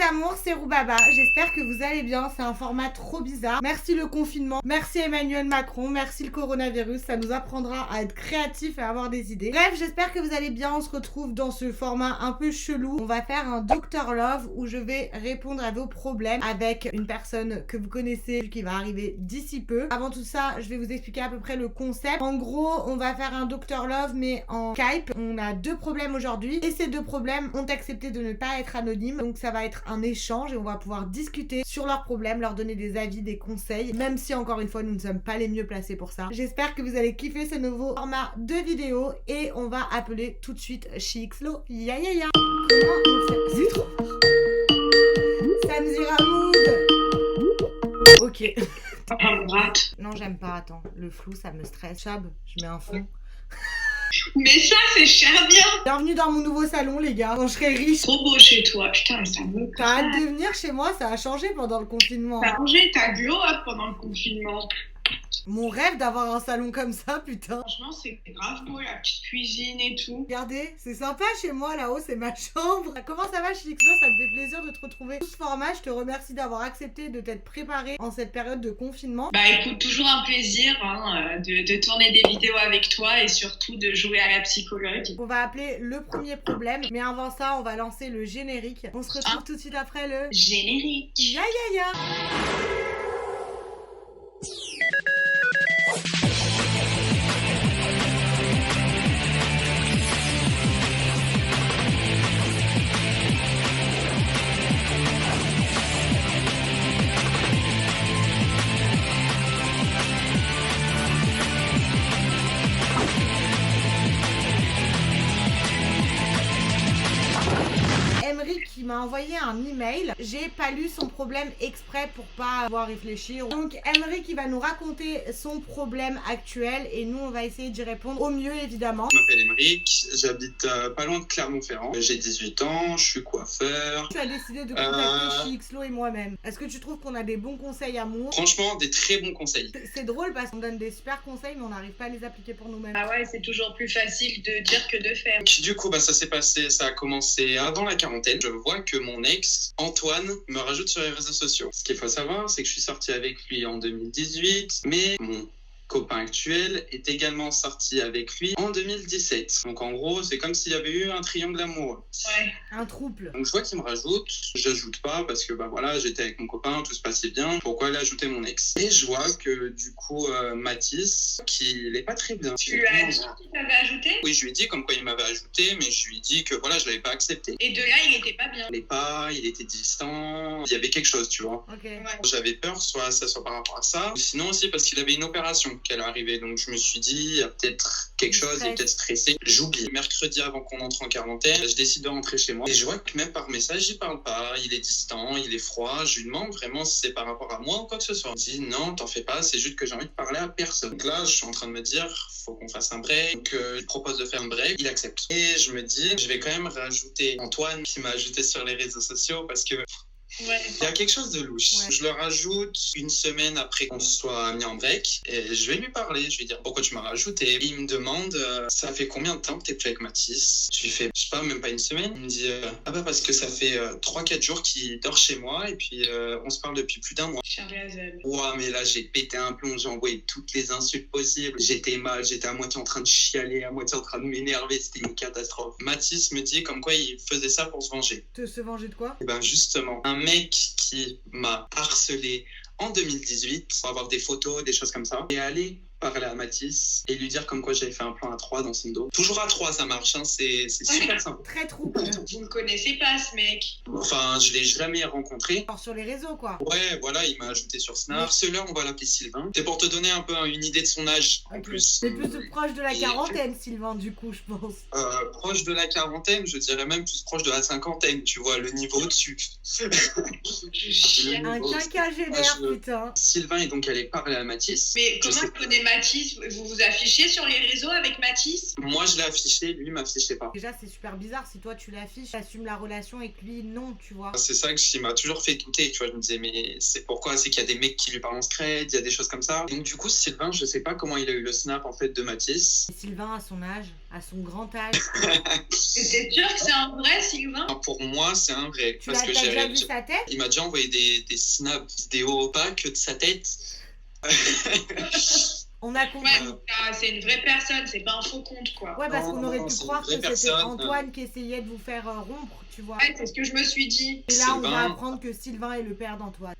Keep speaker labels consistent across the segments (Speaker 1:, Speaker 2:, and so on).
Speaker 1: amours, c'est Roubaba. J'espère que vous allez bien. C'est un format trop bizarre. Merci le confinement. Merci Emmanuel Macron. Merci le coronavirus. Ça nous apprendra à être créatifs et à avoir des idées. Bref, j'espère que vous allez bien. On se retrouve dans ce format un peu chelou. On va faire un Dr Love où je vais répondre à vos problèmes avec une personne que vous connaissez qui va arriver d'ici peu. Avant tout ça, je vais vous expliquer à peu près le concept. En gros, on va faire un Dr Love mais en Skype. On a 2 problèmes aujourd'hui et ces 2 problèmes ont accepté de ne pas être anonymes. Donc ça va être un échange et on va pouvoir discuter sur leurs problèmes, leur donner des avis, des conseils, même si encore une fois nous ne sommes pas les mieux placés pour ça. J'espère que vous allez kiffer ce nouveau format de vidéo et on va appeler tout de suite Chixlo. Ya ya ya. Comment on fait? C'est trop. Samzira Mood. Ok. Non, j'aime pas, attends. Le flou, ça me stresse. Chab, je mets un fond.
Speaker 2: Mais ça, c'est cher bien.
Speaker 1: Bienvenue dans mon nouveau salon, les gars. Quand je serai riche.
Speaker 2: Trop beau chez toi. Putain, ça me...
Speaker 1: T'as hâte de venir chez moi, ça a changé pendant le confinement.
Speaker 2: T'as changé ta glow up pendant le confinement.
Speaker 1: Mon rêve d'avoir un salon comme ça, putain.
Speaker 2: Franchement, c'est grave beau, la petite cuisine et tout.
Speaker 1: Regardez, c'est sympa chez moi, là-haut, c'est ma chambre. Comment ça va, Chixlo? Ça me fait plaisir de te retrouver sous ce format. Je te remercie d'avoir accepté de t'être préparé en cette période de confinement.
Speaker 2: Bah écoute, toujours un plaisir de tourner des vidéos avec toi et surtout de jouer à la psychologue.
Speaker 1: On va appeler le premier problème, mais avant ça, on va lancer le générique. On se retrouve tout de suite après le...
Speaker 2: Générique.
Speaker 1: Ya ya ya. Qui m'a envoyé un email. J'ai pas lu son problème exprès pour pas avoir réfléchir. Donc Emeric qui va nous raconter son problème actuel et nous on va essayer d'y répondre au mieux évidemment.
Speaker 3: Je m'appelle Emeric, j'habite pas loin de Clermont-Ferrand. J'ai 18 ans, je suis coiffeur.
Speaker 1: Tu as décidé de contacter Chixlo et moi-même. Est-ce que tu trouves qu'on a des bons conseils amour?
Speaker 3: Franchement, des très bons conseils.
Speaker 1: C'est drôle parce qu'on donne des super conseils mais on n'arrive pas à les appliquer pour nous-mêmes.
Speaker 2: Ah ouais, c'est toujours plus facile de dire que de faire.
Speaker 3: Du coup, ça a commencé avant la quarantaine. Je vois que mon ex, Antoine, me rajoute sur les réseaux sociaux. Ce qu'il faut savoir, c'est que je suis sorti avec lui en 2018, mais mon copain actuel est également sorti avec lui en 2017. Donc en gros, c'est comme s'il y avait eu un triangle amoureux.
Speaker 2: Ouais.
Speaker 1: Un trouble.
Speaker 3: Donc je vois qu'il me rajoute, j'ajoute pas parce que voilà, j'étais avec mon copain, tout se passait bien. Pourquoi aller ajouter mon ex? Et je vois que du coup, Mathis, qu'il est pas très bien.
Speaker 2: Tu lui as dit qu'il t'avait ajouté?
Speaker 3: Oui, je lui ai dit comme quoi il m'avait ajouté, mais je lui ai dit que voilà, je l'avais pas accepté.
Speaker 2: Et de là, il était pas bien.
Speaker 3: Il était distant, il y avait quelque chose, tu vois.
Speaker 1: Ok.
Speaker 2: Ouais.
Speaker 3: J'avais peur, soit par rapport à ça, ou sinon aussi parce qu'il avait une opération qu'elle arrivait. Donc je me suis dit, il y a peut-être quelque chose, il est peut-être stressé. J'oublie. Mercredi, avant qu'on entre en quarantaine, je décide de rentrer chez moi. Et je vois que même par message, il parle pas, il est distant, il est froid. Je lui demande vraiment si c'est par rapport à moi ou quoi que ce soit. Il me dit, non, t'en fais pas, c'est juste que j'ai envie de parler à personne. Donc là, je suis en train de me dire, faut qu'on fasse un break. Donc je propose de faire un break, il accepte. Et je me dis, je vais quand même rajouter Antoine qui m'a ajouté sur les réseaux sociaux parce que
Speaker 2: ouais.
Speaker 3: il y a quelque chose de louche.
Speaker 1: Ouais.
Speaker 3: Je le rajoute une semaine après qu'on se soit mis en break et je vais lui parler. Je vais dire pourquoi tu m'as rajouté. Et il me demande ça fait combien de temps que t'es plus avec Mathis? Je lui fais je sais pas, même pas une semaine. Il me dit ah bah parce que ça fait 3-4 jours qu'il dort chez moi et puis on se parle depuis plus d'un mois.
Speaker 2: Charlie Hazel.
Speaker 3: Ouah, mais là j'ai pété un plomb, j'ai envoyé toutes les insultes possibles. J'étais mal, j'étais à moitié en train de chialer, à moitié en train de m'énerver, c'était une catastrophe. Mathis me dit comme quoi il faisait ça pour se venger.
Speaker 1: Se venger de quoi?
Speaker 3: Et ben justement, un mec qui m'a harcelé en 2018 pour avoir des photos, des choses comme ça, et aller parler à Mathis et lui dire comme quoi j'avais fait un plan à 3 dans son dos. Toujours à 3 ça marche, hein, c'est super simple.
Speaker 1: Très trouble.
Speaker 2: Vous ne connaissez pas ce mec?
Speaker 3: Enfin, je l'ai jamais rencontré.
Speaker 1: Alors sur les réseaux quoi.
Speaker 3: Ouais, voilà, il m'a ajouté sur Snap. Harceleur, on va l'appeler Sylvain. C'est pour te donner un peu une idée de son âge en plus.
Speaker 1: C'est plus proche de la quarantaine, Sylvain, du coup, je pense.
Speaker 3: Proche de la quarantaine, je dirais même plus proche de la cinquantaine, tu vois, le niveau au-dessus.
Speaker 1: Un quinquagénaire, putain.
Speaker 3: Sylvain est donc allé parler à Mathis.
Speaker 2: Mais comment il connaît Mathis, vous vous affichez sur les réseaux avec Mathis?
Speaker 3: Moi, je l'ai affiché, lui, m'affichait pas.
Speaker 1: Déjà, c'est super bizarre si toi tu l'affiches, t'assumes la relation et que lui, non, tu vois.
Speaker 3: C'est ça qui m'a toujours fait douter, tu vois. Je me disais, mais c'est pourquoi? C'est qu'il y a des mecs qui lui parlent en secret, il y a des choses comme ça. Donc, du coup, Sylvain, je sais pas comment il a eu le snap, en fait, de Mathis.
Speaker 1: Et Sylvain, à son âge, à son grand âge,
Speaker 2: Et t'es sûr que c'est un vrai Sylvain?
Speaker 3: Pour moi, c'est un vrai.
Speaker 1: tu
Speaker 3: Parce
Speaker 1: l'as
Speaker 3: que
Speaker 1: t'as
Speaker 3: j'ai
Speaker 1: déjà vu sa tête?
Speaker 3: il m'a déjà envoyé des snaps vidéo, pas que de sa tête.
Speaker 1: On a compris.
Speaker 2: Ouais, c'est une vraie personne, c'est pas un faux compte, quoi.
Speaker 1: Ouais, parce
Speaker 3: Non,
Speaker 1: qu'on aurait
Speaker 3: non,
Speaker 1: pu
Speaker 3: c'est une
Speaker 1: croire que
Speaker 3: vraie
Speaker 1: c'était
Speaker 3: personne.
Speaker 1: Antoine qui essayait de vous faire rompre, tu vois.
Speaker 2: Ouais, c'est ce que je me suis dit.
Speaker 1: Et là, on va
Speaker 3: Sylvain.
Speaker 1: apprendre que Sylvain est le père d'Antoine.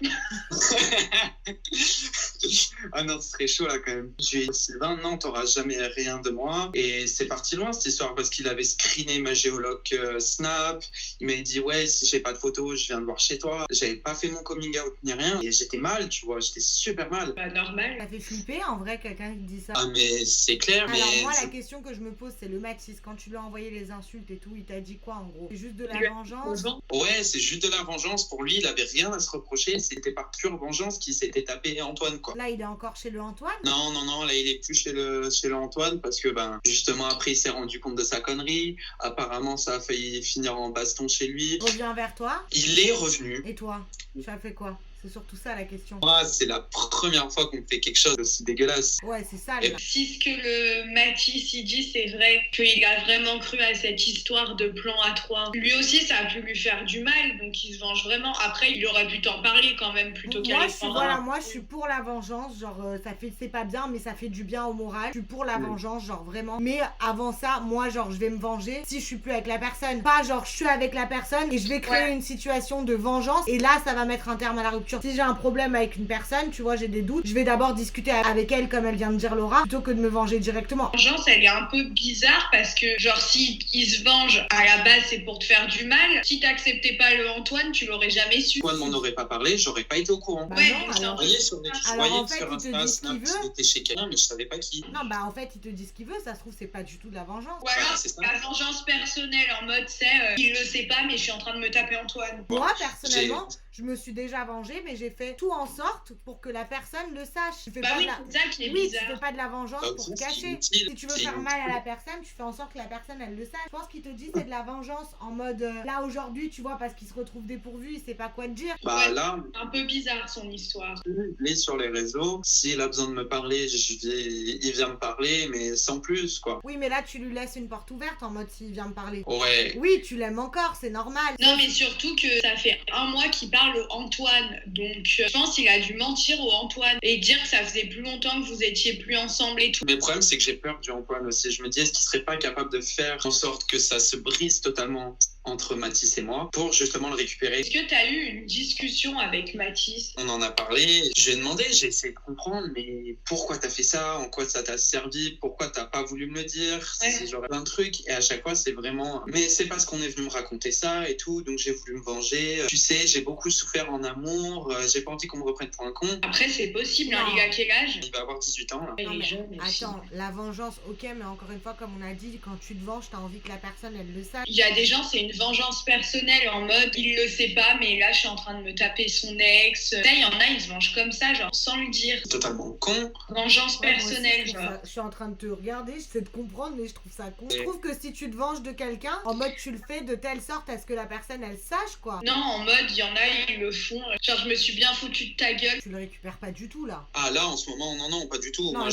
Speaker 3: Ah non, ce serait chaud là quand même. Je lui ai dit, Sylvain, non, t'auras jamais rien de moi. Et c'est parti loin cette histoire parce qu'il avait screené ma géologue Snap. Il m'a dit, ouais, si j'ai pas de photos, je viens de voir chez toi. J'avais pas fait mon coming out ni rien. Et j'étais mal, tu vois, j'étais super mal.
Speaker 2: Bah, normal.
Speaker 1: Ça fait flipper en vrai quelqu'un qui dit ça.
Speaker 3: Ah, mais c'est clair, mais.
Speaker 1: Alors moi la question que je me pose c'est le Mathis, quand tu lui as envoyé les insultes et tout, il t'a dit quoi en gros? C'est juste de la vengeance?
Speaker 3: Ouais, c'est juste de la vengeance. Pour lui, il avait rien à se reprocher. C'était par pure vengeance qu'il s'était tapé Antoine, quoi.
Speaker 1: Là il est encore chez le Antoine?
Speaker 3: Non, là il est plus chez le Antoine parce que justement après il s'est rendu compte de sa connerie. Apparemment ça a failli finir en baston chez lui.
Speaker 1: Il revient vers toi?
Speaker 3: Il est revenu.
Speaker 1: Et toi? Tu as fait quoi? C'est surtout ça la question.
Speaker 3: Moi, c'est la première fois qu'on me fait quelque chose d'aussi dégueulasse.
Speaker 1: Ouais, c'est ça.
Speaker 3: Et-
Speaker 1: Là.
Speaker 2: Si ce que le Mathis il dit c'est vrai, qu'il a vraiment cru à cette histoire de plan à 3, lui aussi ça a pu lui faire du mal, donc il se venge vraiment. Après, il aurait pu t'en parler quand même plutôt qu'à
Speaker 1: Moi,
Speaker 2: les
Speaker 1: moi, je suis pour la vengeance. Genre, ça fait, c'est pas bien, mais ça fait du bien au moral. Je suis pour la vengeance, genre vraiment. Mais avant ça, moi, genre, je vais me venger si je suis plus avec la personne. Pas genre, je suis avec la personne et je vais créer une situation de vengeance. Et là, ça va mettre un terme à la rupture. Si j'ai un problème avec une personne, tu vois, j'ai des doutes, je vais d'abord discuter avec elle, comme elle vient de dire Laura, plutôt que de me venger directement.
Speaker 2: La vengeance, elle est un peu bizarre parce que, genre, si il se venge, à la base, c'est pour te faire du mal. Si t'acceptais pas le Antoine, tu l'aurais jamais su.
Speaker 3: Antoine m'en aurait pas parlé, j'aurais pas été au courant.
Speaker 1: Bah
Speaker 2: Ouais,
Speaker 1: non,
Speaker 2: donc c'est
Speaker 1: alors-
Speaker 2: un peu-
Speaker 3: Vous voyez, sur les
Speaker 1: Alors, en fait,
Speaker 3: sur
Speaker 1: il te
Speaker 3: Insta,
Speaker 1: dit ce
Speaker 3: Snap,
Speaker 1: qu'il veut.
Speaker 3: il était chez quelqu'un, mais je savais pas qui.
Speaker 1: Non, bah en fait, il te dit ce qu'il veut, ça se trouve, c'est pas du tout de la vengeance.
Speaker 2: Ou alors,
Speaker 3: c'est ça.
Speaker 2: la vengeance personnelle en mode, c'est, il le sait pas, mais je suis en train de me taper Antoine.
Speaker 1: Moi, personnellement, je me suis déjà vengée, mais j'ai fait tout en sorte pour que la personne le sache. Tu fais
Speaker 2: Bah
Speaker 1: pas
Speaker 2: oui,
Speaker 1: de la...
Speaker 2: c'est ça qui est
Speaker 1: Oui, tu
Speaker 2: bizarre.
Speaker 1: fais pas de la vengeance
Speaker 3: Bah,
Speaker 1: pour
Speaker 3: c'est
Speaker 1: te cacher.
Speaker 3: inutile,
Speaker 1: Si tu veux
Speaker 3: c'est
Speaker 1: faire mal à
Speaker 3: inutile.
Speaker 1: la personne, tu fais en sorte que la personne, elle le sache. Je pense qu'il te dit c'est de la vengeance en mode là aujourd'hui, tu vois, parce qu'il se retrouve dépourvu, il sait pas quoi te dire.
Speaker 3: Bah
Speaker 2: Ouais.
Speaker 3: là,
Speaker 2: Un peu bizarre son histoire.
Speaker 3: il est sur les réseaux. S'il a besoin de me parler, il vient me parler, mais sans plus, quoi.
Speaker 1: Oui, mais là, tu lui laisses une porte ouverte en mode s'il vient me parler.
Speaker 3: Ouais.
Speaker 1: Oui, tu l'aimes encore, c'est normal.
Speaker 2: Non, mais surtout que ça fait un mois qu'il parle au Antoine. Donc, je pense qu'il a dû mentir au Antoine et dire que ça faisait plus longtemps que vous étiez plus ensemble et tout.
Speaker 3: Mais le problème, c'est que j'ai peur du Antoine aussi. Je me dis, est-ce qu'il serait pas capable de faire en sorte que ça se brise totalement entre Mathis et moi pour justement le récupérer?
Speaker 2: Est-ce que tu as eu une discussion avec Mathis?
Speaker 3: On en a parlé, je lui ai demandé, j'ai essayé de comprendre, mais pourquoi t'as fait ça? En quoi ça t'a servi? Pourquoi t'as pas voulu me le dire?
Speaker 2: Ouais.
Speaker 3: C'est genre plein de trucs, et à chaque fois c'est vraiment, mais c'est parce qu'on est venu me raconter ça et tout, donc j'ai voulu me venger. Tu sais, j'ai beaucoup souffert en amour, j'ai pas envie qu'on me reprenne pour un con.
Speaker 2: Après, c'est possible, hein,
Speaker 1: Non.
Speaker 2: il a quel âge?
Speaker 3: Il va avoir 18 ans là.
Speaker 2: Il
Speaker 1: Non,
Speaker 2: est
Speaker 1: mais
Speaker 2: jeune aussi.
Speaker 1: attends, la vengeance, ok, mais encore une fois, comme on a dit, quand tu te venges, t'as envie que la personne, elle le sache.
Speaker 2: Il y a des gens, c'est une vengeance personnelle en mode il le sait pas, mais là je suis en train de me taper son ex. Ça, il y en a, ils se vengent comme ça, genre sans le dire.
Speaker 3: Totalement con.
Speaker 2: Vengeance
Speaker 1: Ouais, moi aussi,
Speaker 2: personnelle,
Speaker 1: je trouve
Speaker 2: genre.
Speaker 1: ça- je suis en train de te regarder, j'essaie de comprendre, mais je trouve ça con. Je
Speaker 3: Et-
Speaker 1: trouve que si tu te venges de quelqu'un, en mode tu le fais de telle sorte à ce que la personne elle sache quoi.
Speaker 2: Non, en mode il y en a, ils le font. Genre je me suis bien foutu de ta gueule.
Speaker 1: Tu le récupères pas du tout là.
Speaker 3: Ah là en ce moment, non, pas du tout.
Speaker 1: Non,
Speaker 3: Moi,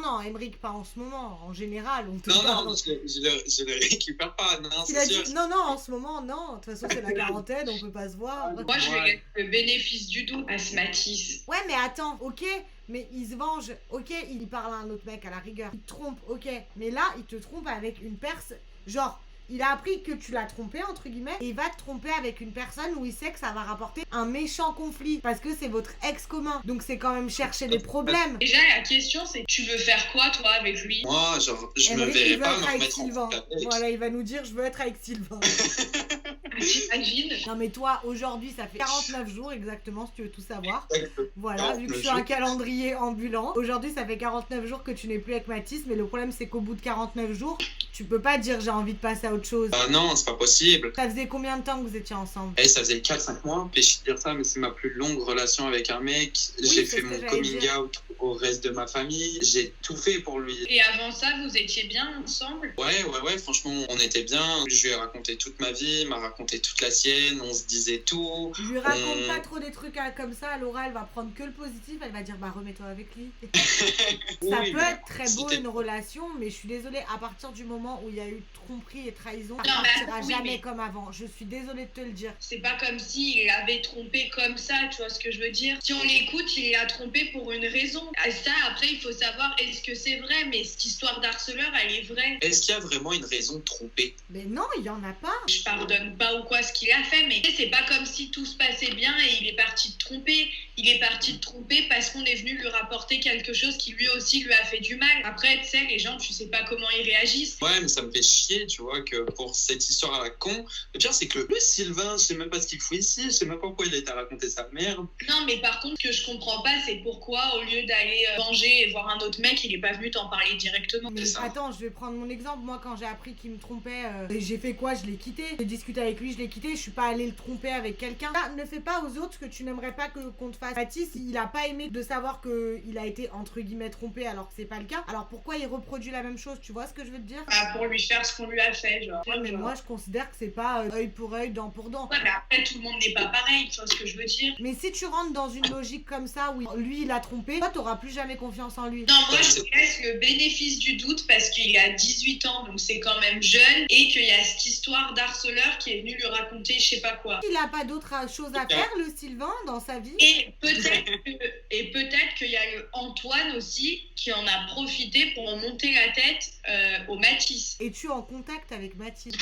Speaker 1: non, Emmerich, pas en ce moment. En général, on te
Speaker 3: Non,
Speaker 1: parle.
Speaker 3: je le récupère pas, non,
Speaker 1: Il a
Speaker 3: c'est sûr.
Speaker 1: dit non, en ce moment, non. De toute façon, c'est la quarantaine, on peut pas se voir.
Speaker 2: Moi je
Speaker 3: Ouais.
Speaker 2: vais laisser le bénéfice du doute à ce Mathis.
Speaker 1: Ouais, mais attends, ok, mais il se venge, ok, il parle à un autre mec à la rigueur. Il te trompe, ok, mais là, il te trompe avec une personne. Genre, il a appris que tu l'as trompé, entre guillemets, et il va te tromper avec une personne où il sait que ça va rapporter un méchant conflit. Parce que c'est votre ex commun. Donc, c'est quand même chercher les problèmes.
Speaker 2: Déjà la question c'est tu veux faire quoi toi avec lui?
Speaker 3: Moi, genre, je me
Speaker 1: Emmerich,
Speaker 3: verrais
Speaker 1: il veut
Speaker 3: pas
Speaker 1: être
Speaker 3: me
Speaker 1: avec
Speaker 3: remettre en
Speaker 1: Sylvain.
Speaker 3: couple avec.
Speaker 1: Voilà, il va nous dire je veux être avec Sylvain.
Speaker 2: j'imagine.
Speaker 1: Non mais toi, aujourd'hui, ça fait 49 jours exactement, si tu veux tout savoir. Voilà, vu que je suis
Speaker 3: 49
Speaker 1: un calendrier ambulant. Aujourd'hui, ça fait 49 jours que tu n'es plus avec Mathis, mais le problème, c'est qu'au bout de 49 jours, tu peux pas dire j'ai envie de passer à autre chose.
Speaker 3: Non, c'est pas possible.
Speaker 1: Ça faisait combien de temps que vous étiez ensemble?
Speaker 3: Ça faisait 4-5 mois. Péché de dire ça, mais c'est ma plus longue relation avec un mec.
Speaker 1: Oui,
Speaker 3: J'ai
Speaker 1: c'est
Speaker 3: fait
Speaker 1: ce que
Speaker 3: mon
Speaker 1: j'allais
Speaker 3: coming
Speaker 1: dire.
Speaker 3: out au reste de ma famille. J'ai tout fait pour lui.
Speaker 2: Et avant ça, vous étiez bien ensemble?
Speaker 3: Ouais, franchement, on était bien. Je lui ai raconté toute ma vie, il m'a raconté toute la sienne, on se disait tout.
Speaker 1: Lui raconte pas trop des trucs comme ça, Laura, elle va prendre que le positif, elle va dire bah remets-toi avec lui. Ça
Speaker 3: Oui,
Speaker 1: peut
Speaker 3: mais
Speaker 1: être très beau
Speaker 3: c'était-
Speaker 1: une relation, mais je suis désolée, à partir du moment où il y a eu tromperie et trahison, ça
Speaker 2: Non, mais
Speaker 1: partira
Speaker 2: attends, oui,
Speaker 1: jamais
Speaker 2: mais-
Speaker 1: comme avant. Je suis désolée de te le dire.
Speaker 2: C'est pas comme s'il l'avait trompé comme ça, tu vois ce que je veux dire? Si on l'écoute, il l'a trompé pour une raison. Ça, après, il faut savoir est-ce que c'est vrai, mais cette histoire d'harceleur, elle est vraie.
Speaker 3: Est-ce qu'il y a vraiment une raison de tromper?
Speaker 1: Mais non, il y en a pas.
Speaker 2: Je pardonne pas ou quoi ce qu'il a fait, mais c'est pas comme si tout se passait bien et il est parti te tromper. Il est parti te tromper parce qu'on est venu lui rapporter quelque chose qui lui aussi lui a fait du mal. Après, tu sais, les gens, tu sais pas comment ils réagissent.
Speaker 3: Ouais, mais ça me fait chier, tu vois, que pour cette histoire à la con, le pire c'est que le Sylvain, je sais même pas ce qu'il fout ici, je sais même pas pourquoi il a été à raconter sa merde.
Speaker 2: Non, mais par contre, ce que je comprends pas, c'est pourquoi, au lieu d'aller manger et voir un autre mec, il est pas venu t'en parler directement.
Speaker 1: Mais
Speaker 3: C'est ça.
Speaker 1: attends, je vais prendre mon exemple. Moi, quand j'ai appris qu'il me trompait, j'ai fait quoi? Je l'ai quitté. J'ai discuté avec lui, je l'ai quitté. Je suis pas allée le tromper avec quelqu'un. Ah, ne fais pas aux autres ce que tu n'aimerais pas qu'on te fasse. Mathis, il a pas aimé de savoir qu'il a été entre guillemets trompé alors que c'est pas le cas. Alors pourquoi il reproduit la même chose? Tu vois ce que je veux te dire?
Speaker 2: Bah, pour lui faire ce qu'on lui a fait, genre.
Speaker 1: Ouais, mais
Speaker 2: Genre.
Speaker 1: moi, je considère que c'est pas œil pour œil, dent pour dent.
Speaker 2: Ouais, mais après, tout le monde n'est pas pareil, tu vois ce que je veux dire?
Speaker 1: Mais si tu rentres dans une logique comme ça où lui il a trompé, toi t'auras plus jamais confiance en lui.
Speaker 2: Non, moi, je lui laisse le bénéfice du doute parce qu'il a 18 ans, donc c'est quand même jeune, et qu'il y a cette histoire d'harceleur qui est venu lui raconter je sais pas quoi.
Speaker 1: Il a pas d'autre chose à faire, le Sylvain, dans sa vie?
Speaker 2: Et peut-être qu'il y a le Antoine aussi qui en a profité pour monter la tête au Matisse.
Speaker 1: Es-tu en contact avec Mathilde?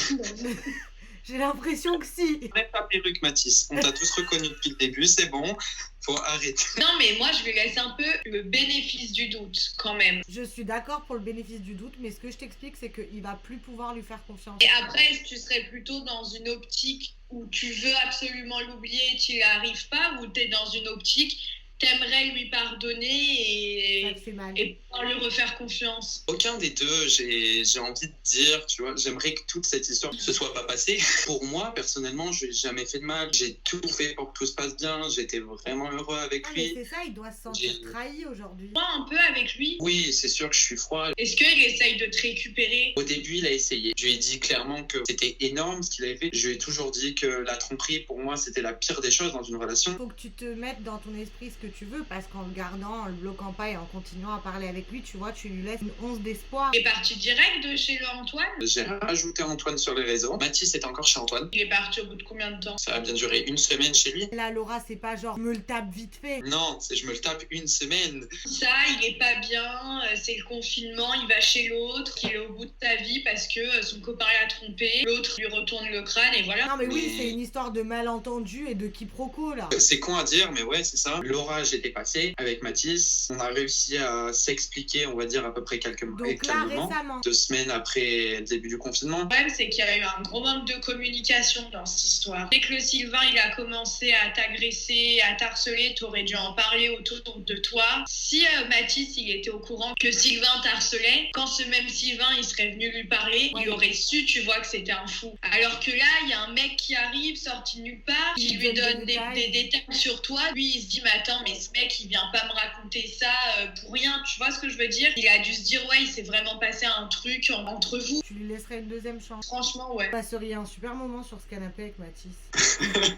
Speaker 1: J'ai l'impression que si.
Speaker 3: Bref, pas perruque Mathis, on t'a tous reconnu depuis le début, c'est bon, faut arrêter.
Speaker 2: Non, mais moi, je lui laisse un peu le bénéfice du doute quand même.
Speaker 1: Je suis d'accord pour le bénéfice du doute, mais ce que je t'explique, c'est qu'il va plus pouvoir lui faire confiance.
Speaker 2: Et après, tu serais plutôt dans une optique où tu veux absolument l'oublier et tu n'y arrives pas, ou tu es dans une optique t'aimerais lui pardonner
Speaker 1: Ça te fait mal.
Speaker 2: et pouvoir lui refaire confiance?
Speaker 3: Aucun des deux, j'ai envie de dire, tu vois, j'aimerais que toute cette histoire ne se soit pas passée. Pour moi, personnellement, je n'ai jamais fait de mal. J'ai tout fait pour que tout se passe bien. J'étais vraiment heureux avec
Speaker 1: Ah, mais
Speaker 3: lui.
Speaker 1: c'est ça, il doit se sentir trahi aujourd'hui.
Speaker 2: Moi, un peu avec lui.
Speaker 3: Oui, c'est sûr que je suis froid.
Speaker 2: Est-ce qu'il essaye de te récupérer?
Speaker 3: Au début, il a essayé. Je lui ai dit clairement que c'était énorme ce qu'il avait fait. Je lui ai toujours dit que la tromperie, pour moi, c'était la pire des choses dans une relation.
Speaker 1: Faut que tu te mettes dans ton esprit ce que tu veux, parce qu'en le gardant, en le bloquant pas et en continuant à parler avec lui, tu vois, tu lui laisses une once d'espoir.
Speaker 2: Il est parti direct de chez le Antoine?
Speaker 3: J'ai rajouté Antoine sur les réseaux. Mathis est encore chez Antoine.
Speaker 2: Il est parti au bout de combien de temps?
Speaker 3: Ça a bien duré une semaine chez lui.
Speaker 1: Là, Laura, c'est pas genre, me le tape vite fait.
Speaker 3: Non, je me le tape une semaine.
Speaker 2: Ça, il est pas bien, c'est le confinement, il va chez l'autre, il est au bout de sa vie parce que son copain l'a trompé, l'autre lui retourne le crâne et voilà.
Speaker 1: Non, mais oui, c'est une histoire de malentendu et de quiproquo, là.
Speaker 3: C'est con à dire, mais ouais, c'est ça. L'orage était passé avec Mathis. On a réussi à s'expliquer, on va dire, à peu près quelques mois.
Speaker 1: Donc là, récemment.
Speaker 3: 2 semaines après le début du confinement.
Speaker 2: Le problème, c'est qu'il y a eu un gros manque de communication dans cette histoire. Dès que le Sylvain, il a commencé à t'agresser, à t'harceler, t'aurais dû en parler autour de toi. Si Mathis, il était au courant que Sylvain t'harcelait, quand ce même Sylvain, il serait venu lui parler,
Speaker 1: Ouais.
Speaker 2: il aurait su, tu vois, que c'était un fou. Alors que là, il y a un mec qui arrive, sorti de nulle part, qui lui donne des détails sur toi. Lui, il se dit, mais attends, mais ce mec, il vient pas me raconter ça pour rien. Tu vois ce que je veux dire? Il a dû se dire, ouais, il s'est vraiment passé un truc entre vous.
Speaker 1: Tu lui laisserais une deuxième chance.
Speaker 2: Franchement, ouais.
Speaker 1: Vous passeriez un super moment sur ce canapé avec Mathis.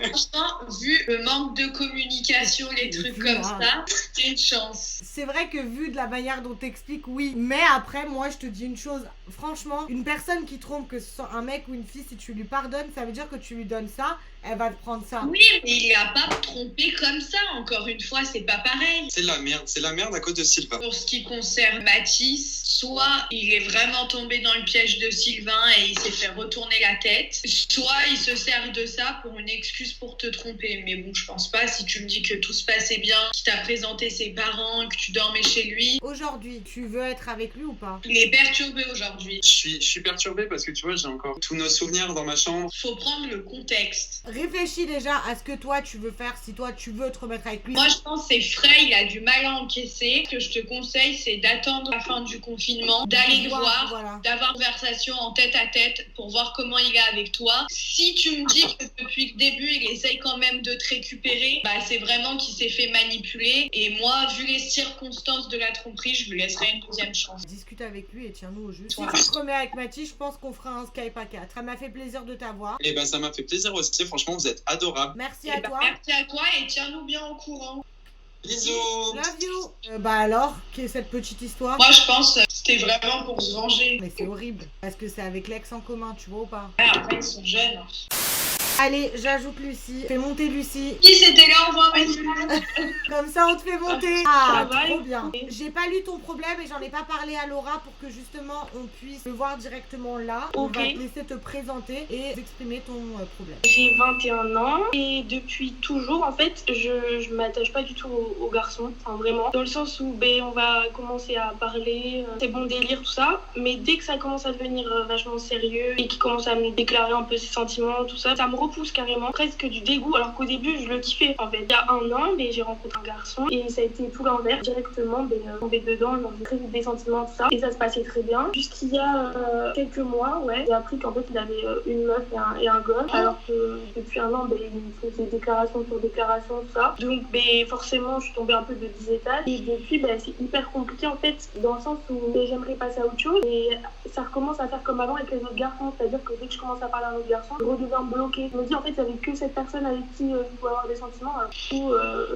Speaker 2: Franchement, vu le manque de communication, les trucs comme ça, c'est une chance.
Speaker 1: C'est vrai que vu de la manière dont t'expliques, oui. Mais après, moi, je te dis une chose. Franchement, une personne qui trompe, que ce soit un mec ou une fille, si tu lui pardonnes, ça veut dire que tu lui donnes ça. elle va te prendre ça.
Speaker 2: Oui, mais il a pas trompé comme ça. Encore une fois, c'est pas pareil.
Speaker 3: C'est la merde à cause de Sylvain.
Speaker 2: Pour ce qui concerne Mathis, soit il est vraiment tombé dans le piège de Sylvain et il s'est fait retourner la tête, soit il se sert de ça pour une excuse pour te tromper. Mais bon, je pense pas. Si tu me dis que tout se passait bien, qu'il t'a présenté ses parents, que tu dormais chez lui.
Speaker 1: Aujourd'hui, tu veux être avec lui ou pas?
Speaker 2: Il est perturbé aujourd'hui.
Speaker 3: Je suis perturbé parce que tu vois, j'ai encore tous nos souvenirs dans ma chambre.
Speaker 2: Faut prendre le contexte.
Speaker 1: Réfléchis déjà à ce que toi tu veux faire si toi tu veux te remettre avec lui.
Speaker 2: Moi, je pense que c'est frais, il a du mal à encaisser. Ce que je te conseille, c'est d'attendre la fin du confinement, d'aller le voir,
Speaker 1: voilà.
Speaker 2: d'avoir une conversation en tête à tête pour voir comment il est avec toi. Si tu me dis que depuis le début, il essaye quand même de te récupérer, bah, c'est vraiment qu'il s'est fait manipuler. Et moi, vu les circonstances de la tromperie, je lui laisserai une deuxième chance.
Speaker 1: Discute avec lui et tiens-nous au jus. Si tu te remets avec Mathis, je pense qu'on fera un Skype à 4. Ça m'a fait plaisir de t'avoir.
Speaker 3: Et ben ça m'a fait plaisir aussi, franchement vous êtes adorables.
Speaker 1: Merci
Speaker 2: Et
Speaker 1: à
Speaker 2: bah,
Speaker 1: toi.
Speaker 2: merci à toi et tiens-nous bien au courant.
Speaker 3: Bisous.
Speaker 1: Love you. Bah alors, qu'est cette petite histoire?
Speaker 2: Moi, je pense que c'était vraiment pour se venger.
Speaker 1: Mais c'est horrible, parce que c'est avec l'ex en commun, tu vois ou pas?
Speaker 2: Ouais, après, ils sont jeunes.
Speaker 1: Allez, j'ajoute Lucie. Fais monter Lucie.
Speaker 2: Qui c'était là, envoie un message.
Speaker 1: Comme ça, on te fait monter. Ah,
Speaker 4: Ça va,
Speaker 1: trop bien. J'ai pas lu ton problème et j'en ai pas parlé à Laura pour que justement on puisse le voir directement là. On
Speaker 4: Ok.
Speaker 1: va te laisser te présenter et exprimer ton problème.
Speaker 4: J'ai 21 ans et depuis toujours, en fait, je m'attache pas du tout aux garçons, enfin vraiment. Dans le sens où on va commencer à parler, c'est bon délire, tout ça. Mais dès que ça commence à devenir vachement sérieux et qu'il commence à me déclarer un peu ses sentiments, tout ça, ça me repousse carrément, presque du dégoût. Alors qu'au début, je le kiffais. En fait, il y a 1 an, j'ai rencontré un garçon et ça a été tout l'inverse. Directement, tombé dedans, j'ai très vite des sentiments, tout ça. Et ça se passait très bien. Jusqu'il y a quelques mois, j'ai appris qu'en fait, il avait une meuf et un gosse. Alors que depuis 1 an, il faisait déclaration sur déclaration, tout ça. Donc, forcément, je suis tombée un peu de 10 étages. Et depuis, c'est hyper compliqué, en fait, dans le sens où j'aimerais passer à autre chose. Et ça recommence à faire comme avant avec les autres garçons. C'est-à-dire que dès que je commence à parler à un autre garçon, je redeviens bloquée. Je me dis, en fait, il n'y avait que cette personne avec qui je pouvais avoir des sentiments. Alors, du coup,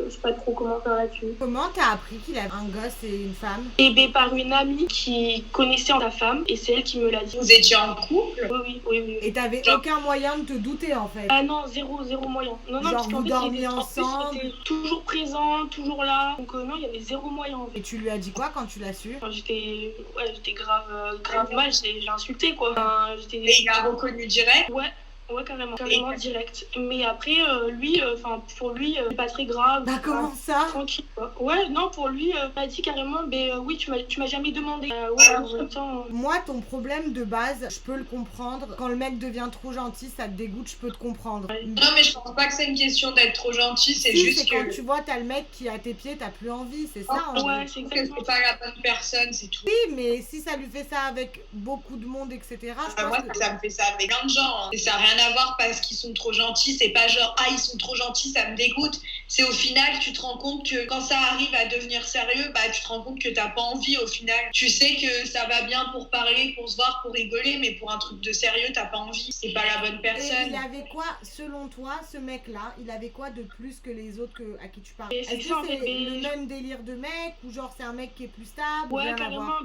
Speaker 4: je sais pas trop comment faire là-dessus.
Speaker 1: Comment t'as appris qu'il avait un gosse et une femme?
Speaker 4: Et par une amie qui connaissait sa femme, et c'est elle qui me l'a dit.
Speaker 2: Vous étiez en couple?
Speaker 4: Oui.
Speaker 1: Et t'avais aucun moyen de te douter en fait?
Speaker 4: Ah non, zéro moyen. Non,
Speaker 1: Genre
Speaker 4: parce qu'en
Speaker 1: vous
Speaker 4: fait,
Speaker 1: dormiez ensemble?
Speaker 4: il était toujours présent, toujours là. Donc non, il y avait 0 moyen en fait.
Speaker 1: Et tu lui as dit quoi quand tu l'as su?
Speaker 4: Enfin, j'étais grave mal, j'ai insulté quoi. Enfin,
Speaker 2: Et il a reconnu direct?
Speaker 4: Ouais, carrément direct. Mais après, lui, pour lui, c'est pas très grave.
Speaker 1: Bah comment ça?
Speaker 4: Tranquille, quoi. Ouais, non, pour lui, il m'a dit carrément, oui, tu m'as jamais demandé.
Speaker 1: Moi, ton problème de base, je peux le comprendre. Quand le mec devient trop gentil, ça te dégoûte, je peux te comprendre.
Speaker 4: Ouais.
Speaker 2: Non, mais je pense pas que c'est une question d'être trop gentil, c'est
Speaker 1: Si,
Speaker 2: juste
Speaker 1: c'est
Speaker 2: que...
Speaker 1: quand tu vois, t'as le mec qui est à tes pieds, t'as plus envie, c'est ça. en
Speaker 4: Ouais,
Speaker 1: fait.
Speaker 4: c'est
Speaker 2: que
Speaker 4: exactement
Speaker 2: c'est pas la bonne personne, c'est tout.
Speaker 1: Oui, mais si ça lui fait ça avec beaucoup de monde, etc., je
Speaker 2: Moi,
Speaker 1: pense que...
Speaker 2: ça me fait ça avec plein de gens. Hein. Et ça n'a rien à voir parce qu'ils sont trop gentils. C'est pas genre, ils sont trop gentils, ça me dégoûte. C'est au final, tu te rends compte que quand ça arrive à devenir sérieux, tu te rends compte que t'as pas envie au final. Tu sais que ça va bien pour parler, pour se voir, pour rigoler, mais pour un truc de sérieux, t'as pas envie. C'est pas la bonne
Speaker 1: Et
Speaker 2: personne.
Speaker 1: il avait quoi, selon toi, ce mec-là, il avait quoi de plus que les autres à qui tu parles?
Speaker 4: Et c'est
Speaker 1: Est-ce que
Speaker 4: ça, en
Speaker 1: c'est
Speaker 4: fait,
Speaker 1: le même délire de mec ou genre c'est un mec qui est plus stable?
Speaker 4: Ouais,
Speaker 1: rien à
Speaker 4: carrément,
Speaker 1: voir?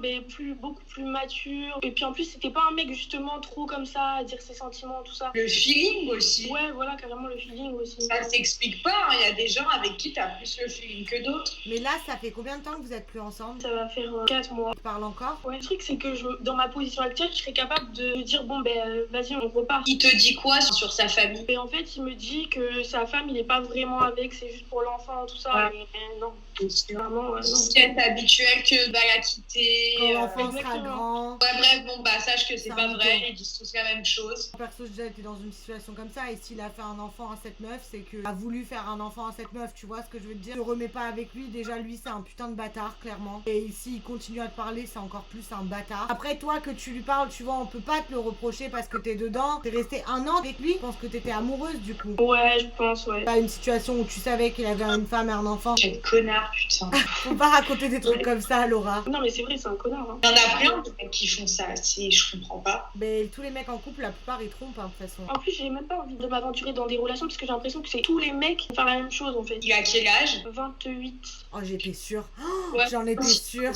Speaker 4: beaucoup plus mature. Et puis en plus, c'était pas un mec justement trop comme ça, à dire ses sentiments, tout ça.
Speaker 2: Le feeling aussi.
Speaker 4: Ouais, voilà, carrément le feeling aussi.
Speaker 2: Ça s'explique pas. Il y a des gens avec qui t'as plus le feeling que d'autres.
Speaker 1: Mais là, ça fait combien de temps que vous êtes plus ensemble?
Speaker 4: Ça va faire 4 mois.
Speaker 1: Tu parles encore?
Speaker 4: Ouais, le truc, c'est que dans ma position actuelle, je serais capable de me dire, vas-y, on repart.
Speaker 2: Il te dit quoi sur sa famille?
Speaker 4: Et en fait, il me dit que sa femme, il est pas vraiment avec, c'est juste pour l'enfant, tout ça.
Speaker 2: Ouais.
Speaker 4: Mais non, vraiment, non.
Speaker 2: C'est habituel que va la quitter.
Speaker 1: Quand l'enfant sera
Speaker 4: exactement.
Speaker 1: grand.
Speaker 2: Ouais, bref, sache que c'est
Speaker 1: C'est
Speaker 2: pas
Speaker 1: un
Speaker 2: vrai.
Speaker 1: mytho.
Speaker 2: Ils disent tous la même chose.
Speaker 1: Perso, j'ai déjà été dans une situation comme ça et s'il a fait un enfant à cette meuf, c'est qu'il a voulu faire un enfant à cette meuf, tu vois ce que je veux te dire? Je te remets pas avec lui, déjà lui c'est un putain de bâtard, clairement. Et ici il continue à te parler, c'est encore plus un bâtard. Après toi que tu lui parles, tu vois, on peut pas te le reprocher parce que t'es dedans. T'es resté 1 an avec lui, je pense que t'étais amoureuse du coup.
Speaker 4: Ouais, je pense, ouais.
Speaker 1: Pas une situation où tu savais qu'il avait une femme et un enfant.
Speaker 2: Quel connard, putain.
Speaker 1: Faut pas raconter des trucs comme ça, Laura.
Speaker 4: Non, mais c'est vrai, c'est un connard. Hein.
Speaker 2: Il y en a plein de mecs qui font ça, je comprends pas.
Speaker 1: Mais tous les mecs en couple, la plupart ils trompent de toute façon.
Speaker 4: En plus, j'ai même pas envie de m'aventurer dans des relations parce que j'ai l'impression que c'est tous les mecs qui font la même chose en fait.
Speaker 2: Il a quel âge?
Speaker 4: 28.
Speaker 1: Oh, j'étais sûre. Oh,
Speaker 2: Ouais.
Speaker 1: j'en étais sûre.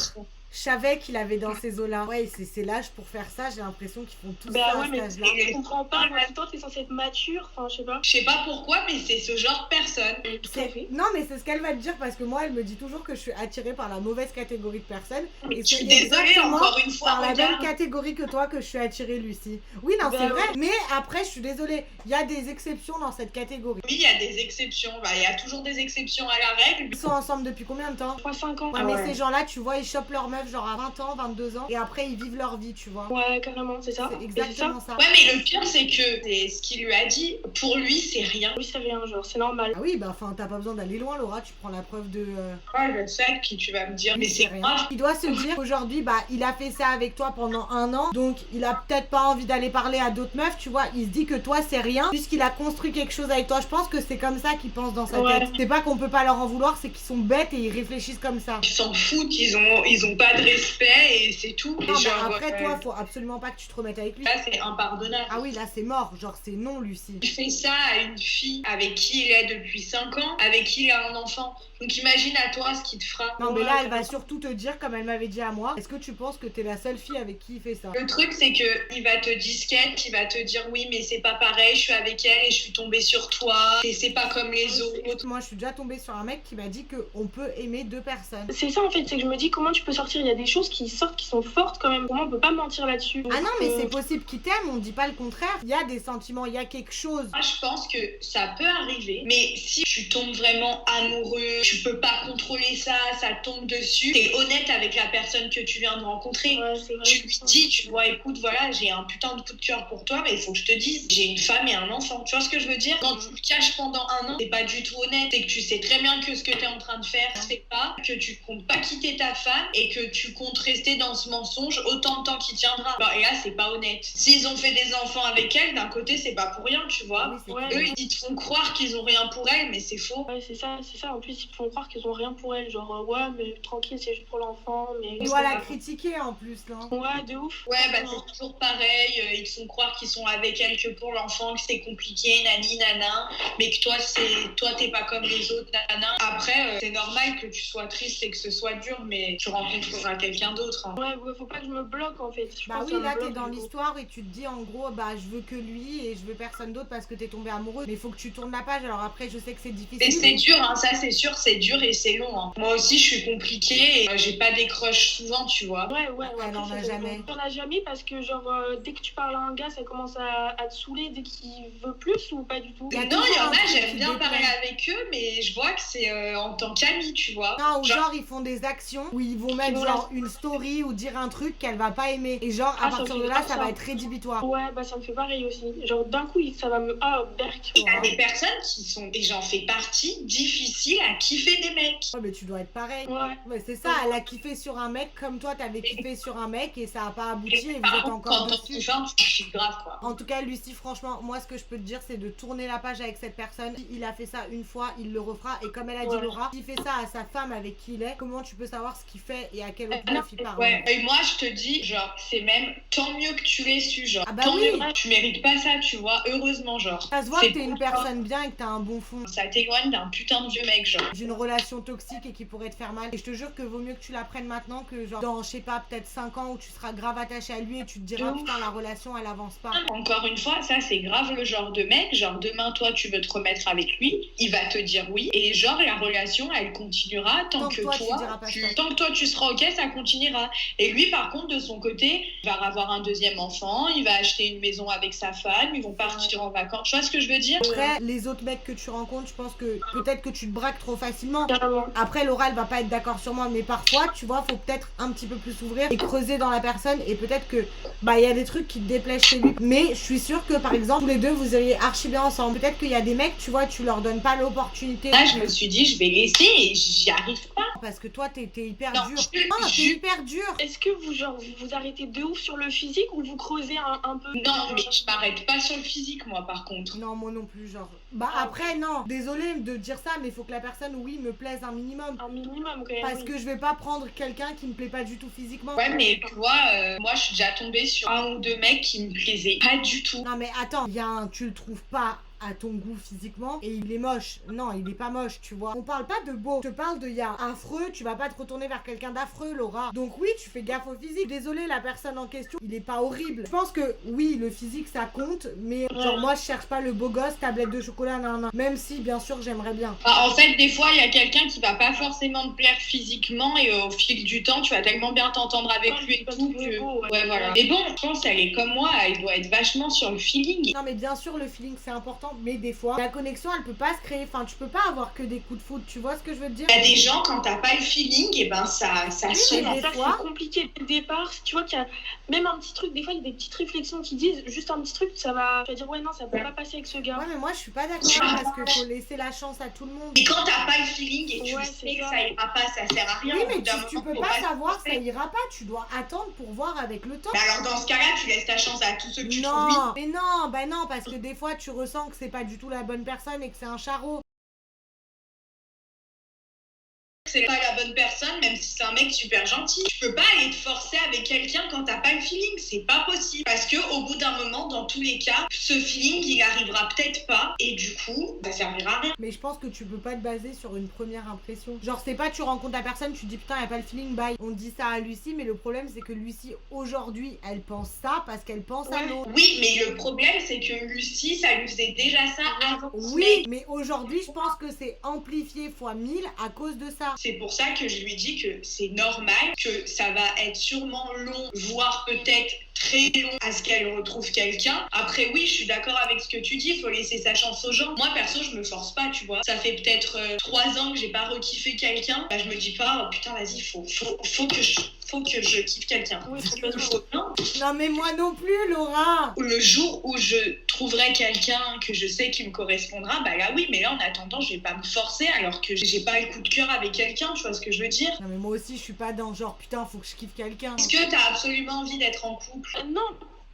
Speaker 1: Je savais qu'il avait dans ces eaux-là. Ouais, c'est l'âge pour faire ça. J'ai l'impression qu'ils font tout
Speaker 4: Bah
Speaker 1: ça
Speaker 4: ouais,
Speaker 1: à
Speaker 4: mais
Speaker 1: cet âge-là.
Speaker 4: je comprends pas. En même temps, t'es censé être mature. Enfin, je sais pas.
Speaker 2: Je sais pas pourquoi, mais c'est ce genre de personne.
Speaker 4: Tout à fait.
Speaker 1: Non, mais c'est ce qu'elle va te dire parce que moi, elle me dit toujours que je suis attirée par la mauvaise catégorie de personnes.
Speaker 2: Mais
Speaker 1: Et
Speaker 2: je
Speaker 1: c'est
Speaker 2: suis désolée,
Speaker 1: exactement
Speaker 2: encore une fois,
Speaker 1: par la même
Speaker 2: regarde.
Speaker 1: catégorie que toi que je suis attirée, Lucie. Oui, non,
Speaker 4: Bah
Speaker 1: c'est vrai.
Speaker 4: ouais.
Speaker 1: Mais après, je suis désolée. Il y a des exceptions dans cette catégorie.
Speaker 2: Oui, il y a des exceptions. Bah, il y a toujours des exceptions à la règle.
Speaker 1: Ils sont ensemble depuis combien de temps?
Speaker 4: 3-5 ans.
Speaker 1: Ouais, mais ces gens-là, tu vois, ils chopent leur meuf genre à 20 ans, 22 ans. Et après, ils vivent leur vie, tu vois.
Speaker 4: Ouais, carrément, c'est ça.
Speaker 1: C'est
Speaker 4: Et
Speaker 1: exactement ça.
Speaker 2: Ouais, mais le pire, c'est que c'est ce qu'il lui a dit, pour lui, c'est rien.
Speaker 4: Oui, c'est rien, genre, c'est normal.
Speaker 1: Ah oui, bah enfin, t'as pas besoin d'aller loin, Laura. Tu prends la preuve de.
Speaker 2: Ouais, je sais que tu vas me dire, mais c'est
Speaker 1: rien.
Speaker 2: grave.
Speaker 1: Il doit se dire qu'aujourd'hui, bah, il a fait ça avec toi pendant 1 an. Donc, il a peut-être pas envie d'aller parler à d'autres meufs, tu vois. Il se dit que toi, c'est rien. Puisqu'il a construit quelque chose avec toi. Je pense que c'est comme ça qu'il pense dans sa
Speaker 4: Ouais.
Speaker 1: tête. C'est pas qu'on peut pas leur en vouloir, c'est qu'ils sont bêtes et ils réfléchissent comme ça.
Speaker 2: Ils s'en foutent, ils ont pas de respect et c'est tout. Et
Speaker 1: Non, bah,
Speaker 2: genre,
Speaker 1: après, toi, faut absolument pas que tu te remettes avec lui.
Speaker 2: là, c'est impardonnable.
Speaker 1: Ah oui, là, c'est mort. Genre, c'est non, Lucie.
Speaker 2: Il fait ça à une fille avec qui il est depuis 5 ans, avec qui il a un enfant. Donc imagine à toi ce qu'il te fera.
Speaker 1: Non, mais
Speaker 4: Ouais,
Speaker 1: là, elle va surtout te dire, comme elle m'avait dit à moi, est-ce que tu penses que t'es la seule fille avec qui il fait ça?
Speaker 2: Le truc, c'est que il va te disquette, il va te dire oui, mais c'est pas pareil, je suis avec elle et je suis tombée sur toi, et c'est pas comme les autres.
Speaker 1: Moi, je suis déjà tombée sur un mec qui m'a dit qu'on peut aimer 2 personnes.
Speaker 4: C'est ça en fait, c'est que je me dis comment tu peux sortir. Il y a des choses qui sortent qui sont fortes quand même. Comment on peut pas mentir là-dessus.
Speaker 1: Ah non, mais
Speaker 4: Donc,
Speaker 1: c'est possible qu'il t'aime, on dit pas le contraire. Il y a des sentiments, il y a quelque chose.
Speaker 2: Moi, je pense que ça peut arriver, mais si tu tombes vraiment amoureux, tu peux pas contrôler ça, ça tombe dessus, t'es honnête avec la personne que tu viens de rencontrer.
Speaker 4: Ouais, c'est vrai.
Speaker 2: Tu lui dis, tu vois, écoute, voilà, j'ai un putain de coup de cœur pour toi, mais il faut que je te dise, j'ai une femme et un enfant. Tu vois ce que je veux dire? Quand tu le caches pendant 1 an, c'est pas du tout honnête. C'est que tu sais très bien que ce que t'es en train de faire, c'est pas, que tu comptes pas quitter ta femme et que tu comptes rester dans ce mensonge autant de temps qu'il tiendra. Bon, et là, c'est pas honnête. S'ils ont fait des enfants avec elle, d'un côté, c'est pas pour rien, tu vois.
Speaker 1: Oui, c'est
Speaker 4: Ouais.
Speaker 1: clair.
Speaker 2: Eux, ils te font croire qu'ils ont rien pour elle, mais c'est faux.
Speaker 4: Ouais, c'est ça. En plus, ils te font croire qu'ils ont rien pour elle. Genre, ouais, mais tranquille, c'est juste pour l'enfant. Mais...
Speaker 1: Il doit la critiquer en plus, non?
Speaker 4: Ouais, de ouf.
Speaker 2: Ouais, bah c'est toujours pareil. Ils te font croire qu'ils sont avec elle que pour l'enfant, que c'est compliqué, nani, nana, mais que toi, t'es pas comme les autres, nana. Après, c'est normal que tu sois triste et que ce soit dur, mais tu rencontreras quelqu'un d'autre. Hein.
Speaker 4: Ouais, faut pas que je me bloque en fait. Je
Speaker 1: Bah
Speaker 4: pense
Speaker 1: oui,
Speaker 4: que ça
Speaker 1: là
Speaker 4: me
Speaker 1: t'es
Speaker 4: bloque,
Speaker 1: dans
Speaker 4: du coup.
Speaker 1: l'histoire et tu te dis en gros, bah je veux que lui et je veux personne d'autre parce que t'es tombé amoureux. Mais il faut que tu tournes la page. Alors après, je sais que c'est
Speaker 2: Et
Speaker 1: difficile.
Speaker 2: c'est dur, hein, ça c'est sûr, c'est dur et c'est long. Hein. Moi aussi, je suis compliquée et j'ai pas des crushs souvent, tu vois.
Speaker 4: Ouais.
Speaker 1: Elle en a jamais.
Speaker 4: On a jamais parce que, genre, dès que tu parles à un gars, ça commence à te saouler dès qu'il veut plus ou pas du tout.
Speaker 1: Il y a
Speaker 2: Non,
Speaker 1: toujours
Speaker 2: il y en
Speaker 1: un
Speaker 2: a,
Speaker 1: truc
Speaker 2: j'aime
Speaker 1: qui
Speaker 2: bien
Speaker 1: déplaît.
Speaker 2: parler avec eux, mais je vois que c'est en tant qu'ami, tu vois.
Speaker 1: Non, ou genre ils font des actions où ils vont mettre
Speaker 4: vont
Speaker 1: genre une story ou dire un truc qu'elle va pas aimer. Et genre à
Speaker 4: Ah, ça
Speaker 1: partir
Speaker 4: me
Speaker 1: de
Speaker 4: fait
Speaker 1: là,
Speaker 4: pas
Speaker 1: ça
Speaker 4: ça.
Speaker 1: va être rédhibitoire.
Speaker 4: Ouais, bah ça me fait pareil aussi. Genre, d'un coup, ça va me. Ah, berk.
Speaker 2: Il y a des personnes qui sont, et j'en fais partie, difficiles à kiffer des mecs.
Speaker 1: Ouais, mais tu dois être pareil.
Speaker 4: Ouais.
Speaker 1: Ouais, c'est ça, elle a kiffé sur un mec comme toi, t'avais kiffé sur un mec et ça a pas abouti et vous
Speaker 2: Par
Speaker 1: êtes
Speaker 2: contre,
Speaker 1: encore
Speaker 2: quand on
Speaker 1: dessus.
Speaker 2: kiffe un, je suis grave, quoi.
Speaker 1: En tout cas, Lucie, franchement, moi, ce que je peux te dire, c'est de tourner la page avec cette personne. Si il a fait ça une fois, il le refera. Et comme elle a dit
Speaker 4: Ouais.
Speaker 1: Laura, s'il fait ça à sa femme avec qui il est, comment tu peux savoir ce qu'il fait et à quel autre
Speaker 2: Non,
Speaker 1: meuf il parle?
Speaker 2: Ouais, et moi je te dis, genre, c'est même tant mieux que tu l'aies su, genre,
Speaker 1: Ah bah
Speaker 2: tant
Speaker 1: oui.
Speaker 2: mieux, tu mérites pas ça, tu vois, heureusement, genre.
Speaker 1: Ça se voit
Speaker 2: C'est
Speaker 1: que t'es une
Speaker 2: pour toi.
Speaker 1: personne bien et que t'as un bon fond.
Speaker 2: Ça t'éloigne d'un putain de vieux mec, genre.
Speaker 1: D'une relation toxique et qui pourrait te faire mal. Et je te jure que vaut mieux que tu la prennes maintenant que genre dans, je sais pas, peut-être 5 ans où tu seras grave attaché à lui et tu te diras
Speaker 4: De ouf.
Speaker 1: putain la relation elle avance pas.
Speaker 2: Encore une fois, ça c'est grave le genre de mec, genre demain toi tu veux te remettre avec lui, il va te dire oui, et genre la relation elle continuera tant que
Speaker 1: toi, tu diras pas stop.
Speaker 2: tant que toi tu seras ok, ça continuera. Et lui par contre de son côté, il va avoir un deuxième enfant, il va acheter une maison avec sa femme, ils vont partir en vacances. Tu vois ce que je veux dire?
Speaker 1: Après, les autres mecs que tu rencontres, je pense que peut-être que tu te braques trop facilement.
Speaker 4: Carrément.
Speaker 1: Après, Laura, elle va pas être d'accord sur moi, mais parfois, tu vois, faut peut-être un petit peu plus s'ouvrir et creuser dans la personne. Et peut-être que, bah, il y a des trucs qui te déplaisent chez lui. Mais je suis sûre que, par exemple, tous les deux, vous iriez archi bien ensemble. Peut-être qu'il y a des mecs, tu vois, tu leur donnes pas l'opportunité.
Speaker 2: Là je me suis dit je vais laisser et j'y arrive pas.
Speaker 1: Parce que toi, t'es hyper
Speaker 2: Non,
Speaker 1: dur.
Speaker 2: je-
Speaker 1: Ah, t'es
Speaker 2: je-
Speaker 1: hyper dur.
Speaker 4: Est-ce que vous, genre, vous arrêtez de ouf sur le physique ou vous creusez un peu?
Speaker 2: Non mais je m'arrête pas sur le physique moi par contre.
Speaker 1: Non, moi non plus, genre. Bah, après, non. Désolée de dire ça, mais il faut que la personne, oui, me plaise un minimum.
Speaker 4: Un minimum quand même.
Speaker 1: Parce
Speaker 4: oui.
Speaker 1: que je vais pas prendre quelqu'un qui me plaît pas du tout physiquement.
Speaker 2: Ouais, mais tu vois, moi je suis déjà tombée sur un ou deux mecs qui me plaisaient pas du tout.
Speaker 1: Non mais attends, tu le trouves pas à ton goût physiquement et il est moche. Non, il est pas moche, tu vois. On parle pas de beau. Je te parle de ya affreux, tu vas pas te retourner vers quelqu'un d'affreux, Laura. Donc oui, tu fais gaffe au physique. Désolée, la personne en question, il est pas horrible. Je pense que oui, le physique ça compte, mais genre moi je cherche pas le beau gosse, tablette de chocolat, nan. Même si bien sûr j'aimerais bien.
Speaker 2: En fait, des fois, il y a quelqu'un qui va pas forcément te plaire physiquement et au fil du temps, tu vas tellement bien t'entendre avec lui et tout que... Ouais, voilà. Mais bon, je pense qu'elle est comme moi, elle doit être vachement sur le feeling.
Speaker 1: Non mais bien sûr le feeling c'est important, mais des fois la connexion elle peut pas se créer, enfin tu peux pas avoir que des coups de foudre, tu vois ce que je veux te dire?
Speaker 2: Il y a des gens quand t'as pas le feeling, et ben ça
Speaker 1: Oui,
Speaker 2: sonne.
Speaker 1: mais des
Speaker 4: Ça,
Speaker 1: fois-
Speaker 4: c'est compliqué dès le départ. Tu vois qu'il y a même un petit truc, des fois, il y a des petites réflexions qui disent juste un petit truc, ça va. Tu vas dire, ouais, non, ça peut pas passer avec ce gars.
Speaker 1: Ouais mais moi je suis pas d'accord parce qu'il faut laisser la chance à tout le monde.
Speaker 2: Et quand t'as pas le feeling et tu
Speaker 4: Ouais,
Speaker 2: sais
Speaker 4: c'est
Speaker 2: que
Speaker 4: ça.
Speaker 2: ça ira pas, ça sert à rien.
Speaker 1: Oui
Speaker 2: Au
Speaker 1: mais
Speaker 2: bout d'un
Speaker 1: tu
Speaker 2: moment,
Speaker 1: peux
Speaker 2: faut
Speaker 1: pas savoir
Speaker 2: se
Speaker 1: ça ira pas, tu dois attendre pour voir avec le temps.
Speaker 2: Mais alors dans ce cas-là, tu laisses ta chance à tous ceux que tu trouves.
Speaker 1: Non, mais non, bah non, parce que des fois tu ressens que c'est pas du tout la bonne personne et que c'est un charreau.
Speaker 2: C'est pas la bonne personne, même si c'est un mec super gentil. Tu peux pas aller te forcer avec quelqu'un quand t'as pas le feeling, c'est pas possible. Parce que au bout d'un moment, dans tous les cas, ce feeling il arrivera peut-être pas et du coup, ça servira à rien.
Speaker 1: Mais je pense que tu peux pas te baser sur une première impression. Genre c'est pas tu rencontres la personne, tu dis putain y a pas le feeling, bye. On dit ça à Lucie, mais le problème c'est que Lucie aujourd'hui elle pense ça parce qu'elle pense à l'autre.
Speaker 2: Oui, mais le problème c'est que Lucie, ça lui faisait déjà ça avant.
Speaker 1: Oui, mais aujourd'hui je pense que c'est amplifié fois 1000 à cause de ça.
Speaker 2: C'est pour ça que je lui dis que c'est normal, que ça va être sûrement long, voire peut-être très long à ce qu'elle retrouve quelqu'un. Après oui, je suis d'accord avec ce que tu dis, il faut laisser sa chance aux gens. Moi perso, je me force pas, tu vois. Ça fait peut-être 3 ans que j'ai pas rekiffé quelqu'un. Bah, je me dis pas, oh, putain vas-y, faut que je kiffe quelqu'un.
Speaker 4: Oui,
Speaker 2: Non.
Speaker 1: Non mais moi non plus Laura.
Speaker 2: Le jour où je trouverai quelqu'un que je sais qui me correspondra, bah là oui, mais là en attendant, je vais pas me forcer alors que j'ai pas le coup de cœur avec quelqu'un, tu vois ce que je veux dire?
Speaker 1: Non mais moi aussi je suis pas dans genre putain faut que je kiffe quelqu'un.
Speaker 2: Est-ce que t'as absolument envie d'être en couple?
Speaker 4: Non,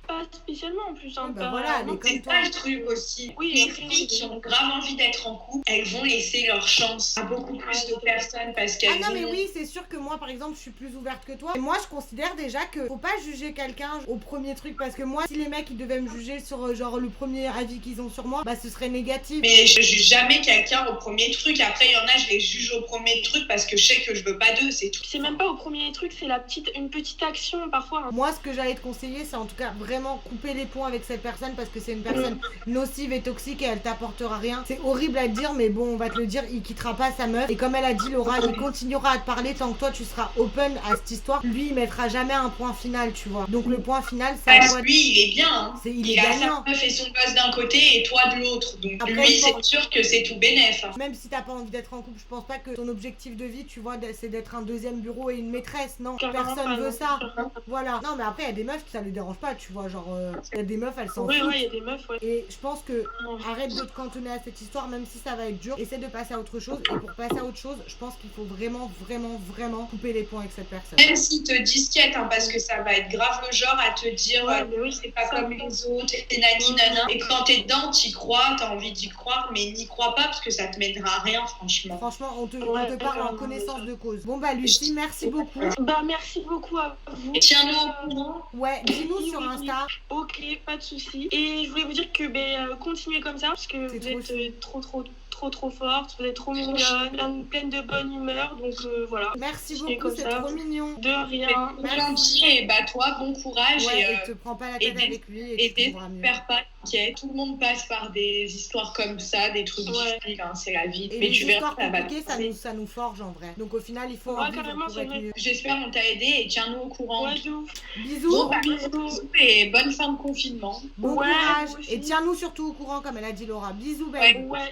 Speaker 4: pas spécialement en plus. Hein,
Speaker 1: Ouais, bah
Speaker 4: pas-
Speaker 1: voilà,
Speaker 4: non,
Speaker 1: mais comme
Speaker 2: C'est
Speaker 1: toi.
Speaker 2: ça le truc aussi.
Speaker 4: Oui,
Speaker 2: Les
Speaker 4: après,
Speaker 2: filles qui ont grave envie d'être en couple, elles vont laisser leur chance à beaucoup plus de personnes parce
Speaker 1: Ah
Speaker 2: qu'elles
Speaker 1: non mais
Speaker 2: ont-
Speaker 1: oui c'est sûr que moi par exemple je suis plus ouverte que toi. Et moi je considère déjà que faut pas juger quelqu'un au premier truc parce que moi si les mecs ils devaient me juger sur genre le premier avis qu'ils ont sur moi bah ce serait négatif.
Speaker 2: Mais je juge jamais quelqu'un au premier truc. Après, il y en a, je les juge au premier truc parce que je sais que je veux pas d'eux, c'est tout.
Speaker 4: C'est même pas au premier truc, c'est une petite action parfois. Hein.
Speaker 1: Moi ce que j'allais te conseiller c'est en tout cas vraiment couper les ponts avec cette personne parce que c'est une personne nocive et toxique et elle t'apportera rien. C'est horrible à dire mais bon on va te le dire, il quittera pas sa meuf et comme elle a dit Laura il continuera à te parler tant que toi tu seras open à cette histoire. Lui il mettra jamais un point final tu vois. Donc le point final c'est à
Speaker 2: Parce
Speaker 1: toi
Speaker 2: que lui, il est bien. Hein.
Speaker 1: il est
Speaker 2: a
Speaker 1: gagnant.
Speaker 2: sa meuf et son gosse d'un côté et toi de l'autre. Donc
Speaker 1: Après,
Speaker 2: lui,
Speaker 1: je
Speaker 2: c'est
Speaker 1: pense-
Speaker 2: sûr que c'est tout bénef. Hein.
Speaker 1: Même si t'as pas envie d'être en couple, je pense pas que ton objectif de vie, tu vois, c'est d'être un deuxième bureau et une maîtresse. Non,
Speaker 4: Carrément
Speaker 1: personne
Speaker 4: pas,
Speaker 1: veut
Speaker 4: non.
Speaker 1: ça. Voilà. Non, mais après, il y a des meufs qui ça les dérange pas, tu vois. Genre, il y a des meufs, elles s'en
Speaker 4: Ouais,
Speaker 1: foutent.
Speaker 4: ouais, il y a des meufs, ouais.
Speaker 1: Et je pense que
Speaker 4: Non.
Speaker 1: arrête de te cantonner à cette histoire, même si ça va être dur. Essaie de passer à autre chose. Et pour passer à autre chose, je pense qu'il faut vraiment couper les ponts avec cette personne.
Speaker 2: Même s'ils te disquettent, hein, parce que ça va être grave le genre à te dire
Speaker 4: Ouais, mais oui,
Speaker 2: c'est pas
Speaker 4: ça,
Speaker 2: comme les autres, et nani nana. Et quand t'es dedans, t'y crois, t'as envie d'y croire, mais n'y crois pas parce que ça te mènera à rien, franchement.
Speaker 1: Franchement, on te
Speaker 4: Ouais,
Speaker 1: parle en
Speaker 4: vraiment,
Speaker 1: connaissance de cause. Bon bah Lucie, merci beaucoup.
Speaker 4: Bah, merci beaucoup à vous.
Speaker 2: Et tiens-nous au courant.
Speaker 1: Ouais, dis-nous sur Insta.
Speaker 4: Ok, pas de soucis. Et je voulais vous dire que continuez comme ça parce que
Speaker 1: C'est
Speaker 4: vous
Speaker 1: trop
Speaker 4: êtes trop forte, vous êtes trop mignonne, pleine de bonne humeur, donc voilà.
Speaker 1: Merci
Speaker 4: C'est
Speaker 1: beaucoup,
Speaker 4: comme
Speaker 1: c'est
Speaker 4: ça.
Speaker 1: trop mignon.
Speaker 4: De rien.
Speaker 2: C'est gentil, et bah toi, bon courage.
Speaker 1: Ouais,
Speaker 2: et,
Speaker 1: et te prends pas la
Speaker 2: et
Speaker 1: tête
Speaker 2: des-
Speaker 1: avec lui
Speaker 2: et
Speaker 1: et tu
Speaker 2: des
Speaker 1: trouveras mieux.
Speaker 2: super pas inquiet. Tout le monde passe par des histoires comme ça, des trucs
Speaker 4: Ouais.
Speaker 2: difficiles, hein, c'est la vie.
Speaker 1: Et
Speaker 2: Mais
Speaker 1: les
Speaker 2: tu verras,
Speaker 1: histoires
Speaker 2: ça va.
Speaker 1: compliquées, ça nous forge en vrai. Donc au final, il faut
Speaker 4: Ouais,
Speaker 1: en vivre
Speaker 4: carrément,
Speaker 1: pour
Speaker 4: c'est
Speaker 1: être
Speaker 4: vrai.
Speaker 1: mieux.
Speaker 2: J'espère qu'on t'a aidé et tiens-nous au courant.
Speaker 4: Ouais, de ouf.
Speaker 1: Bisous,
Speaker 2: Bon, bah,
Speaker 4: Bisous.
Speaker 2: bisous et bonne fin de confinement.
Speaker 1: bon
Speaker 4: Ouais,
Speaker 1: courage.
Speaker 4: moi aussi.
Speaker 1: Et tiens-nous surtout au courant, comme elle a dit Laura. Bisous, belle.
Speaker 4: Ouais.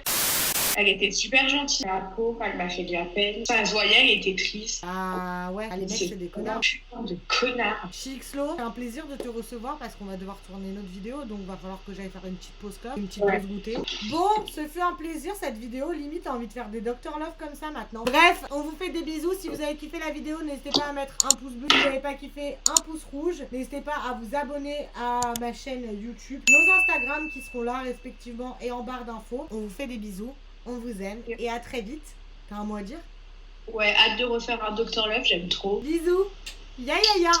Speaker 2: Elle était super gentille, la pauvre, elle m'a fait de la peine. Ça se voyait, elle était triste.
Speaker 1: Ah ouais, les mecs, c'est des connards.
Speaker 2: Putain de connards.
Speaker 1: Chixlo, c'est un plaisir de te recevoir parce qu'on va devoir tourner une autre vidéo, donc va falloir que j'aille faire une petite pause comme, une petite
Speaker 2: Ouais.
Speaker 1: pause goûter. Bon, ce fut un plaisir cette vidéo, limite t'as envie de faire des Dr Love comme ça maintenant. Bref, on vous fait des bisous, si vous avez kiffé la vidéo, n'hésitez pas à mettre un pouce bleu, si vous n'avez pas kiffé, un pouce rouge. N'hésitez pas à vous abonner à ma chaîne YouTube, nos Instagram qui seront là respectivement et en barre d'infos. On vous fait des bisous, on vous aime et à très vite. T'as un mot à dire?
Speaker 2: Ouais, hâte de refaire un Dr Love, j'aime trop.
Speaker 1: Bisous, ya ya ya.